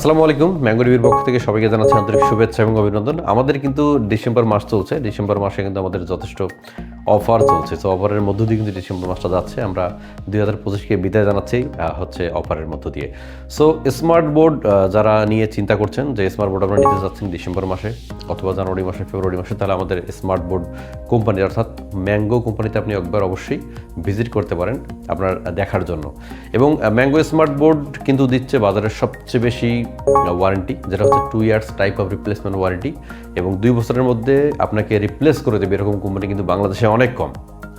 আসসালামু আলাইকুম। ম্যাঙ্গো রিভিউর পক্ষ থেকে সবাইকে জানাচ্ছি আন্তরিক শুভেচ্ছা এবং অভিনন্দন। আমাদের কিন্তু ডিসেম্বর মাস চলছে। ডিসেম্বর মাসে কিন্তু আমাদের যথেষ্ট অফার চলছে। সো অফারের মধ্য দিয়ে কিন্তু ডিসেম্বর মাসটা যাচ্ছে। আমরা 2025কে বিদায় জানাচ্ছি হচ্ছে অফারের মধ্য দিয়ে। সো স্মার্ট বোর্ড যারা নিয়ে চিন্তা করছেন যে স্মার্ট বোর্ড আপনারা নিতে যাচ্ছেন ডিসেম্বর মাসে অথবা জানুয়ারি মাসে, ফেব্রুয়ারি মাসে, তাহলে আমাদের স্মার্ট বোর্ড কোম্পানি অর্থাৎ ম্যাঙ্গো কোম্পানিতে আপনি একবার অবশ্যই ভিজিট করতে পারেন আপনার দেখার জন্য। এবং ম্যাঙ্গো স্মার্ট বোর্ড কিন্তু দিচ্ছে বাজারের সবচেয়ে বেশি ওয়ারেন্টি, যেটা হচ্ছে 2 years type of replacement warranty, এবং 2 বছরের মধ্যে আপনাকে রিপ্লেস করে দেবে এরকম কোম্পানি কিন্তু বাংলাদেশে অনেক কম।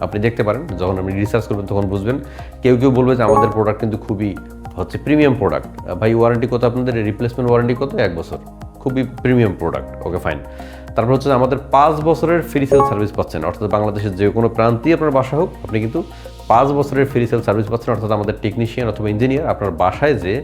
আপনি দেখতে পারেন, যখন আপনি রিসার্চ করবেন তখন বুঝবেন। কেউ কেউ বলবে যে আমাদের প্রোডাক্ট কিন্তু খুবই হচ্ছে প্রিমিয়াম প্রোডাক্ট। ভাই ওয়ারেন্টি কত আপনাদের? রিপ্লেসমেন্ট ওয়ারেন্টি কত? 1 বছর। খুবই প্রিমিয়াম প্রোডাক্ট। Okay fine. তারপর হচ্ছে আমাদের 5 বছরের ফ্রি সেল সার্ভিস পাচ্ছেন, অর্থাৎ বাংলাদেশের যে কোনো প্রান্তেই আপনার বাসা হোক, আপনি কিন্তু 5 বছরের ফ্রি সেল সার্ভিস পাচ্ছেন। অর্থাৎ আমাদের টেকনিশিয়ান অথবা ইঞ্জিনিয়ার আপনার বাসায় যে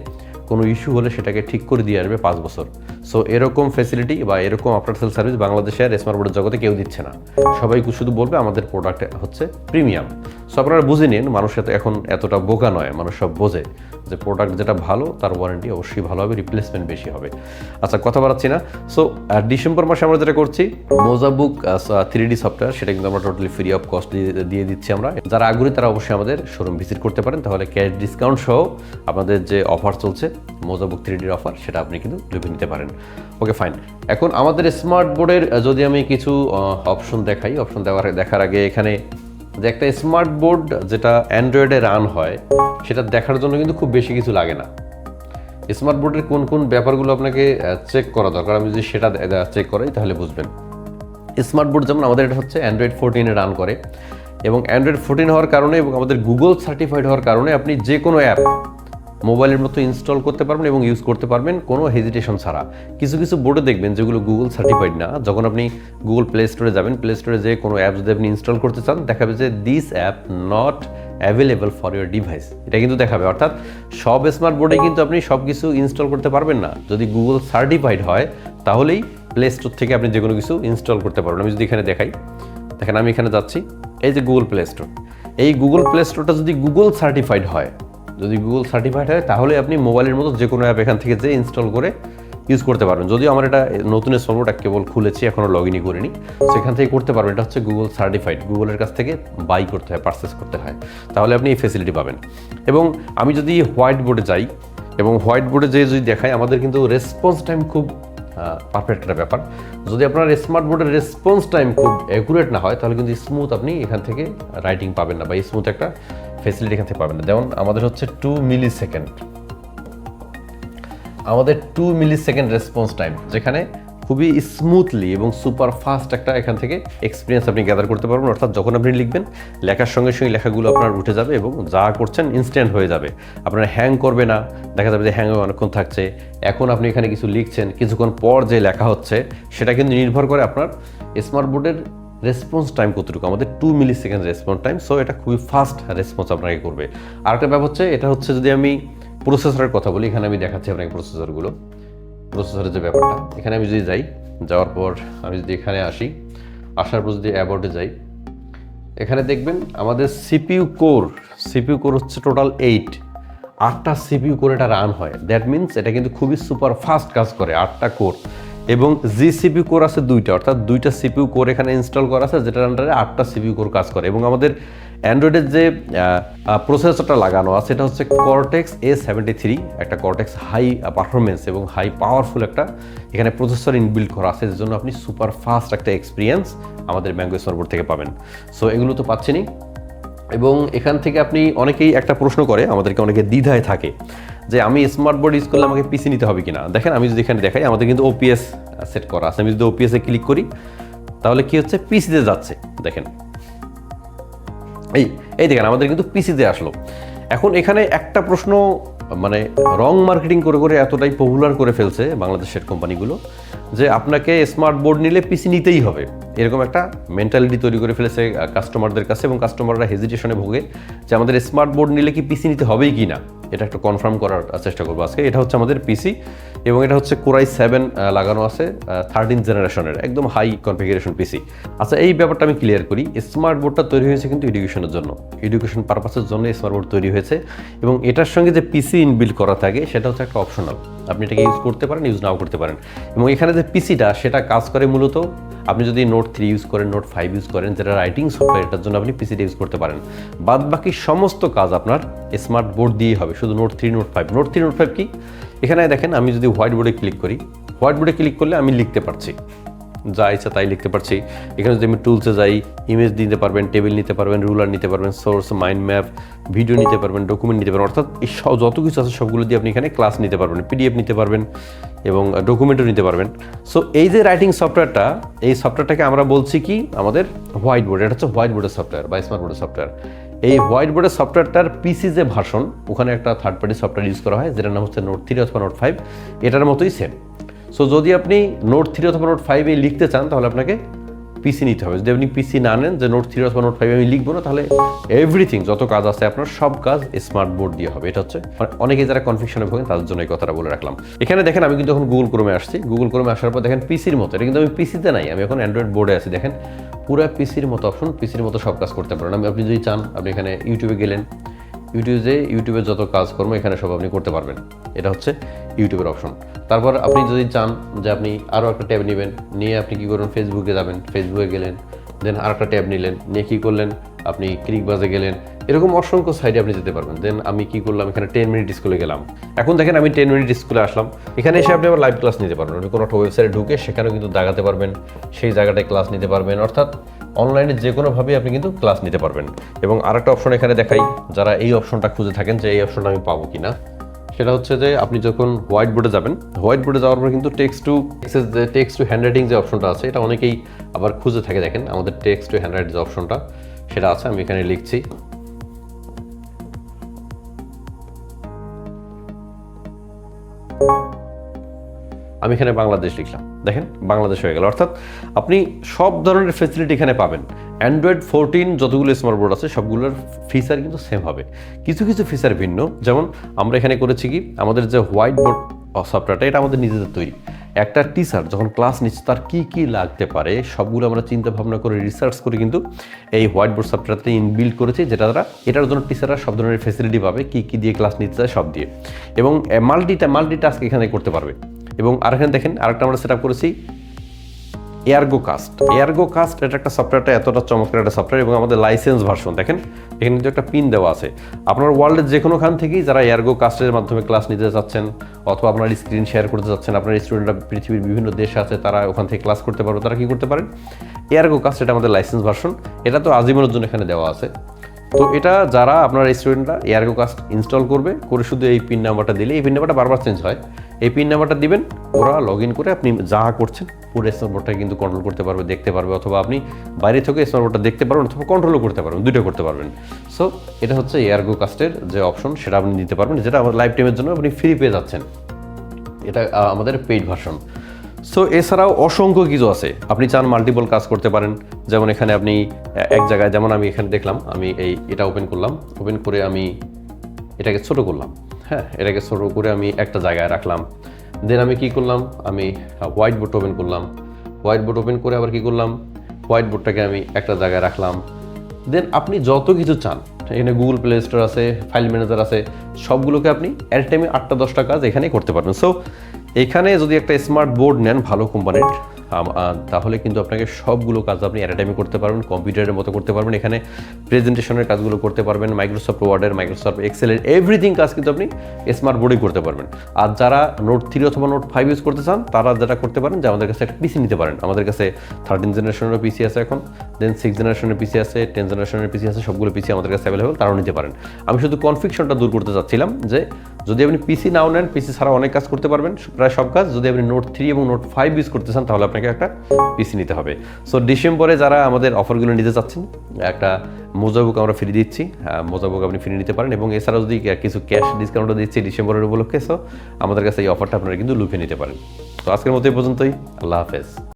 কোনো ইস্যু হলে সেটাকে ঠিক করে দিয়ে আসবে 5 বছর। সো এরকম ফ্যাসিলিটি বা এরকম আফটার সেল সার্ভিস বাংলাদেশে আর স্মার্ট বোর্ডের জগতে কেউ দিচ্ছে না। সবাই শুধু বলবে আমাদের প্রোডাক্ট হচ্ছে প্রিমিয়াম। সো আপনারা বুঝে নিন, মানুষ এখন এতটা বোকা নয়, মানুষ সব বোঝে যে প্রোডাক্ট যেটা ভালো তার ওয়ারেন্টি অবশ্যই ভালো হবে, রিপ্লেসমেন্ট বেশি হবে। আচ্ছা, কথা বাড়াচ্ছি না। সো ডিসেম্বর মাসে আমরা যেটা করছি, মোজাবুক 3D সফটওয়্যার, সেটা কিন্তু আমরা টোটালি ফ্রি অফ কস্ট দিয়ে দিচ্ছি আমরা। যারা আগ্রহী তারা অবশ্যই আমাদের শোরুম ভিজিট করতে পারেন, তাহলে ক্যাশ ডিসকাউন্ট সহ আপনাদের যে অফার চলছে মোজাবুক 3Dর অফার, সেটা আপনি কিন্তু লুভে নিতে পারেন। Okay fine. এখন আমাদের স্মার্ট বোর্ডের যদি আমি কিছু অপশন দেখাই, অপশন দেখার আগে এখানে যে একটা স্মার্ট বোর্ড যেটা অ্যান্ড্রয়েডে রান হয় সেটা দেখার জন্য কিন্তু খুব বেশি কিছু লাগে না। স্মার্ট বোর্ডের কোন কোন ব্যাপারগুলো আপনাকে চেক করা দরকার, আমি যদি সেটা চেক করাই তাহলে বুঝবেন। স্মার্ট বোর্ড যেমন আমাদের এটা হচ্ছে অ্যান্ড্রয়েড 14-এ রান করে, এবং অ্যান্ড্রয়েড 14 হওয়ার কারণে এবং আমাদের গুগল সার্টিফাইড হওয়ার কারণে আপনি যে কোনো অ্যাপ মোবাইলের মতো ইনস্টল করতে পারবেন এবং ইউজ করতে পারবেন কোনো হেজিটেশন ছাড়া। কিছু কিছু বোর্ডে দেখবেন যেগুলো গুগল সার্টিফাইড না, যখন আপনি গুগল প্লে স্টোরে যাবেন, প্লে স্টোরে যে কোনো অ্যাপ যদি আপনি ইনস্টল করতে চান, দেখাবে যে this app not available for your device, এটা কিন্তু দেখাবে। অর্থাৎ সব স্মার্ট বোর্ডে কিন্তু আপনি সব কিছু ইনস্টল করতে পারবেন না। যদি গুগল সার্টিফাইড হয় তাহলেই প্লে স্টোর থেকে আপনি যে কোনো কিছু ইনস্টল করতে পারবেন। আমি যদি এখানে দেখাই, দেখেন আমি এখানে যাচ্ছি, এই যে গুগল প্লে স্টোর, এই গুগল প্লে স্টোরটা যদি গুগল সার্টিফাইড হয়, তাহলে আপনি মোবাইলের মতো যে কোনো অ্যাপ এখান থেকে যে ইনস্টল করে ইউজ করতে পারবেন। যদিও আমার এটা নতুন স্মার্ট বোর্ড কেবল খুলেছি, এখনও লগ ইনই করিনি, সেখান থেকে করতে পারবেন। এটা হচ্ছে গুগল সার্টিফাইড, গুগলের কাছ থেকে বাই করতে হয়, পারচেস করতে হয়, তাহলে আপনি এই ফেসিলিটি পাবেন। এবং আমি যদি হোয়াইট বোর্ডে যাই এবং হোয়াইট বোর্ডে যেয়ে যদি দেখাই, আমাদের কিন্তু রেসপন্স টাইম খুব পারফেক্ট একটা ব্যাপার। যদি আপনার স্মার্ট বোর্ডের রেসপন্স টাইম খুব অ্যাকুরেট না হয়, তাহলে কিন্তু স্মুথ আপনি এখান থেকে রাইটিং পাবেন না, বা স্মুথ একটা ফেসিলিটি এখান থেকে পাবেন না। যেমন আমাদের হচ্ছে 2 মিলি সেকেন্ড, আমাদের 2 মিলি সেকেন্ড রেসপন্স টাইম, যেখানে খুবই স্মুথলি এবং সুপার ফাস্ট একটা এখান থেকে এক্সপিরিয়েন্স আপনি গ্যাদার করতে পারবেন। অর্থাৎ যখন আপনি লিখবেন, লেখার সঙ্গে সঙ্গে লেখাগুলো আপনার উঠে যাবে এবং যা করছেন ইনস্ট্যান্ট হয়ে যাবে। আপনার হ্যাং করবে না, দেখা যাবে যে হ্যাং অনেকক্ষণ থাকছে। এখন আপনি এখানে কিছু লিখছেন, কিছুক্ষণ পর যে লেখা হচ্ছে সেটা কিন্তু নির্ভর করে আপনার স্মার্ট বোর্ডের রেসপন্স টাইম কতটুকু। আমাদের 2 মিলি সেকেন্ড রেসপন্স টাইম, সো এটা খুবই ফাস্ট রেসপন্স আপনাকে করবে। আর একটা ব্যাপার হচ্ছে, এটা হচ্ছে যদি আমি প্রসেসরের কথা বলি, এখানে আমি দেখাচ্ছি আপনাকে প্রসেসরের যে ব্যাপারটা। এখানে আমি যদি যাওয়ার পর আমি যদি এখানে আসার পর যদি অ্যাবাউটে যাই, এখানে দেখবেন আমাদের সিপিইউ কোর হচ্ছে টোটাল 8টা সিপিইউ কোর এটা রান হয়। দ্যাট মিনস এটা কিন্তু খুবই সুপার ফাস্ট কাজ করে, 8টা কোর। এবং জি সিপিইউ কোর আছে 2টা, অর্থাৎ 2টা সিপিইউ কোর এখানে ইনস্টল করা আছে, যেটার আন্ডারে 8টা সিপিইউ কোর কাজ করে। এবং আমাদের অ্যান্ড্রয়েডের যে প্রসেসরটা লাগানো আছে, এটা হচ্ছে কর্টেক্স A73, একটা কর্টেক্স হাই পারফরমেন্স এবং হাই পাওয়ারফুল একটা এখানে প্রসেসর ইনবিল্ড করা আছে, যার জন্য আপনি সুপার ফাস্ট একটা এক্সপিরিয়েন্স আমাদের ম্যাঙ্গো স্মার্ট বোর্ড থেকে পাবেন। সো এগুলো তো পাচ্ছেনই। এবং এখান থেকে আপনি অনেকেই একটা প্রশ্ন করে, আমাদেরকে অনেকে দ্বিধায় থাকে যে আমি স্মার্ট বোর্ড ইউজ করলে আমাকে পিসি নিতে হবে কিনা। দেখেন আমি যদি এখানে দেখাই, আমাদের কিন্তু ওপিএস সেট করা আছে। আমি যদি ওপিএসে ক্লিক করি, তাহলে কি হচ্ছে, পিসিতে যাচ্ছে। দেখেন এই দেখেন আমাদের কিন্তু পিসিতে আসলো। এখন এখানে একটা প্রশ্ন, মানে রং মার্কেটিং করে এতটাই পপুলার করে ফেলছে বাংলাদেশের কোম্পানিগুলো, যে আপনাকে স্মার্ট বোর্ড নিলে পিসি নিতেই হবে, এরকম একটা মেন্টালিটি তৈরি করে ফেলেছে কাস্টমারদের কাছে, এবং কাস্টমাররা হেজিটেশনে ভোগে যে আমাদের স্মার্ট বোর্ড নিলে কি পিসি নিতে হবেই কি না। এটা একটা কনফার্ম করার চেষ্টা করবো আজকে। এটা হচ্ছে আমাদের পিসি, এবং এটা হচ্ছে কোরাই 7 লাগানো আছে 13 জেনারেশনের একদম হাই কনফিগারেশন পিসি। আচ্ছা, এই ব্যাপারটা আমি ক্লিয়ার করি। স্মার্ট বোর্ডটা তৈরি হয়েছে কিন্তু এডুকেশনের জন্য, এডুকেশন পারপাসের জন্য স্মার্ট বোর্ড তৈরি হয়েছে, এবং এটার সঙ্গে যে পিসি ইনবিল্ড করা থাকে সেটা হচ্ছে একটা অপশনাল। আপনি এটাকে ইউজ করতে পারেন, ইউজ নাও করতে পারেন। এবং এখানে যে পিসিটা সেটা কাজ করে মূলত আপনি যদি নোট 3 ইউজ করেন, নোট 5 ইউজ করেন, যেটা রাইটিং সফটওয়্যার, এটার জন্য আপনি পিসিটা ইউজ করতে পারেন। বাদ বাকি সমস্ত কাজ আপনার স্মার্ট বোর্ড দিয়েই হবে, শুধু নোট 3, নোট 5। নোট 3, নোট 5 কি? এখানে দেখেন আমি যদি হোয়াইট বোর্ডে ক্লিক করি, হোয়াইট বোর্ডে ক্লিক করলে আমি লিখতে পারছি, যা ইচ্ছা তাই লিখতে পারছি। এখানে যদি আমি টুলসে যাই, ইমেজ নিতে পারবেন, টেবিল নিতে পারবেন, রুলার নিতে পারবেন, সোর্স, মাইন্ড ম্যাপ, ভিডিও নিতে পারবেন, ডকুমেন্ট নিতে পারবেন, অর্থাৎ এই যত কিছু আছে সবগুলো দিয়ে আপনি এখানে ক্লাস নিতে পারবেন, পিডিএফ নিতে পারবেন এবং ডকুমেন্টও নিতে পারবেন। সো এই যে রাইটিং সফটওয়্যারটা, এই সফটওয়্যারটাকে আমরা বলছি কি আমাদের হোয়াইট বোর্ড। এটা হচ্ছে হোয়াইট বোর্ডের সফটওয়্যার বা স্মার্ট বোর্ডের সফটওয়্যার। এই হোয়াইট বোর্ডের সফটওয়্যারটার পিসি যে ভার্সন, ওখানে একটা থার্ড পার্টি সফটওয়্যার ইউজ করা হয় যেটার নাম হচ্ছে নোট 3 অথবা নোট 5, এটার মতোই সেম। সো যদি আপনি নোট 3 অথবা নোট 5 লিখতে চান তাহলে আপনাকে পিসি নিতে হবে। যদি আপনি পিসি না নেন যে নোট 3 অথবা নোট 5 আমি লিখবো না, তাহলে এভরিথিং যত কাজ আছে আপনার সব কাজ স্মার্ট বোর্ড দিয়ে হবে। এটা হচ্ছে অনেকে যারা কনফিউশনে ভোগেন তাদের জন্য এই কথাটা বলে রাখলাম। এখানে দেখেন আমি কিন্তু এখন গুগল ক্রোমে আসছি, গুগল ক্রোমে আসার পর দেখেন পিসির মতো, এটা কিন্তু আমি পিসিতে নাই, আমি এখন অ্যান্ড্রয়েড বোর্ডে আছি। দেখেন পুরো পিসির মতো অপশন, পিসির মতো সব কাজ করতে পারেন। আপনি যদি চান আপনি এখানে ইউটিউবে গেলেন, ইউটিউবে যত কাজকর্ম এখানে সব আপনি করতে পারবেন। এটা হচ্ছে ইউটিউবের অপশন। তারপর আপনি যদি চান যে আপনি আরও একটা ট্যাব নেবেন, নিয়ে আপনি কী করবেন, ফেসবুকে যাবেন, ফেসবুকে গেলেন, দেন আর একটা ট্যাব নিলেন, নিয়ে কী করলেন, আপনি ক্লিকবাজে গেলেন, এরকম অসংখ্য সাইডে আপনি যেতে পারবেন। দেন আমি কী করলাম, এখানে 10 মিনিট স্কুলে গেলাম। এখন দেখেন আমি 10 মিনিট স্কুলে আসলাম, এখানে এসে আপনি আবার লাইভ ক্লাস নিতে পারবেন। আপনি কোনো একটা ওয়েবসাইটে ঢুকে সেখানেও কিন্তু দাগাতে পারবেন, সেই জায়গাটায় ক্লাস নিতে পারবেন, অর্থাৎ অনলাইনে যে কোনোভাবেই আপনি কিন্তু ক্লাস নিতে পারবেন। এবং আরেকটা অপশন এখানে দেখাই, যারা এই অপশনটা খুঁজে থাকেন যে এই অপশনটা আমি পাবো কিনা, সেটা হচ্ছে যে আপনি যখন হোয়াইট বোর্ডে যাবেন, হোয়াইট বোর্ডে যাওয়ার পর কিন্তু টেক্সট টু হ্যান্ডরাইটিং যে অপশনটা আছে এটা অনেকেই আবার খুঁজে থাকে। দেখেন আমাদের টেক্সট টু হ্যান্ডরাইট যে অপশনটা সেটা আছে, আমি এখানে লিখছি, আমি এখানে বাংলাদেশ লিখলাম, দেখেন বাংলাদেশ হয়ে গেল। অর্থাৎ আপনি সব ধরনের ফেসিলিটি এখানে পাবেন। অ্যান্ড্রয়েড 14 যতগুলো স্মার্ট বোর্ড আছে সবগুলোর ফিচার কিন্তু সেম হবে, কিছু কিছু ফিচার ভিন্ন। যেমন আমরা এখানে করেছি কি, আমাদের যে হোয়াইট বোর্ড সফটওয়্যারটা এটা আমাদের নিজেদের তৈরি। একটা টিচার যখন ক্লাস নিচ্ছে তার কী কী লাগতে পারে সবগুলো আমরা চিন্তা ভাবনা করে রিসার্চ করে কিন্তু এই হোয়াইট বোর্ড সফটওয়্যারতে ইনবিল্ড করেছি, যেটা দ্বারা এটার জন্য টিচাররা সব ধরনের ফেসিলিটি পাবে, কী কী দিয়ে ক্লাস নিতে চায় সব দিয়ে, এবং মাল্টিটাস্ক এখানে করতে পারবে। এবং আরেকখানে দেখেন আরেকটা আমরা সেট আপ করেছি এয়ারগো কাস্ট। এয়ারগো কাস্ট এটা একটা সফটওয়্যারটা এতটা চমৎকার একটা সফটওয়্যার, এবং আমাদের লাইসেন্স ভার্সন দেখেন এখানে কিন্তু একটা পিন দেওয়া আছে। আপনার ওয়ার্ল্ডের যে কোনোখান থেকেই যারা এয়ারগো কাস্টের মাধ্যমে ক্লাস নিতে চাচ্ছেন অথবা আপনার স্ক্রিন শেয়ার করতে চাচ্ছেন, আপনার স্টুডেন্টরা পৃথিবীর বিভিন্ন দেশে আছে, তারা ওখান থেকে ক্লাস করতে পারবে, তারা কি করতে পারেন, এয়ারগো কাস্ট এটা আমাদের লাইসেন্স ভার্সন, এটা তো আজীবনের জন্য এখানে দেওয়া আছে। তো এটা যারা আপনার স্টুডেন্টরা এয়ারগো কাস্ট ইনস্টল করবে, করে শুধু এই পিন নাম্বারটা দিলে, এই পিন নাম্বারটা বারবার চেঞ্জ হয়, এই পিন নাম্বারটা দিবেন, ওরা লগ ইন করে আপনি যা করছেন পুরো স্মার্ট বোর্ডটা কিন্তু কন্ট্রোল করতে পারবে, দেখতে পারবে, অথবা আপনি বাইরে থেকে স্মার্ট বোর্ডটা দেখতে পারবেন অথবা কন্ট্রোলও করতে পারবেন, দুটো করতে পারবেন। সো এটা হচ্ছে এয়ারগো কাস্টের যে অপশন সেটা আপনি নিতে পারবেন, যেটা আমার লাইফ টাইমের জন্য আপনি ফ্রি পেয়ে যাচ্ছেন। এটা আমাদের পেইড ভার্সন। সো এছাড়াও অসংখ্য কিছু আছে, আপনি চান মাল্টিপল কাজ করতে পারেন। যেমন এখানে আপনি এক জায়গায়, যেমন আমি এখানে দেখলাম, আমি এটা ওপেন করলাম, ওপেন করে আমি এটাকে ছোট করলাম, হ্যাঁ এটাকে ছোট করে আমি একটা জায়গায় রাখলাম। দেন আমি কি করলাম, আমি হোয়াইট বোর্ড ওপেন করলাম, হোয়াইট বোর্ড ওপেন করে আবার কি করলাম, হোয়াইট বোর্ডটাকে আমি একটা জায়গায় রাখলাম। দেন আপনি যত কিছু চান, এখানে গুগল প্লে স্টোর আছে, ফাইল ম্যানেজার আছে, সবগুলোকে আপনি অ্যাট টাইমে 8টা-10টা কাজ এখানেই করতে পারবেন। সো এখানে যদি একটা স্মার্ট বোর্ড নেন ভালো কোম্পানির, তাহলে কিন্তু আপনাকে সবগুলো কাজ আপনি অ্যাট টাইমে করতে পারবেন, কম্পিউটারের মতো করতে পারবেন। এখানে প্রেজেন্টেশনের কাজগুলো করতে পারবেন, মাইক্রোসফট ওয়ার্ডের, মাইক্রোসফট এক্সেলের এভরিথিং কাজ কিন্তু আপনি স্মার্ট বোর্ডেই করতে পারবেন। আর যারা নোট 3 অথবা নোট 5 ইউজ করতে চান তারা যেটা করতে পারেন যে আমাদের কাছে একটা পিসি নিতে পারেন। আমাদের কাছে 13 জেনারেশনের পিসি আছে এখন, দেন 6 জেনারেশনের পিসি আছে, 10 জেনারেশনের পিসি আছে, সবগুলো পিসি আমাদের কাছে অ্যাভেলেবল, তারাও নিতে পারেন। আমি শুধু কনফিউশনটা দূর করতে চাচ্ছিলাম যে যদি আপনি পিসি নাও নেন, পিসি ছাড়া অনেক কাজ করতে পারবেন, প্রায় সব কাজ। যদি আপনি নোট 3 এবং নোট 5 ইউজ করতে চান তাহলে আপনাকে একটা পিসি নিতে হবে। সো ডিসেম্বরে যারা আমাদের অফারগুলো নিতে চাচ্ছেন, একটা মোজা বুক আমরা ফ্রি দিচ্ছি, মোজা বুক আপনি ফ্রি নিতে পারেন, এবং এছাড়াও যদি কিছু ক্যাশ ডিসকাউন্টও দিচ্ছি ডিসেম্বরের উপলক্ষে, সো আমাদের কাছে এই অফারটা আপনারা কিন্তু লুফে নিতে পারেন। তো আজকের মতো এই পর্যন্তই। আল্লাহ হাফেজ।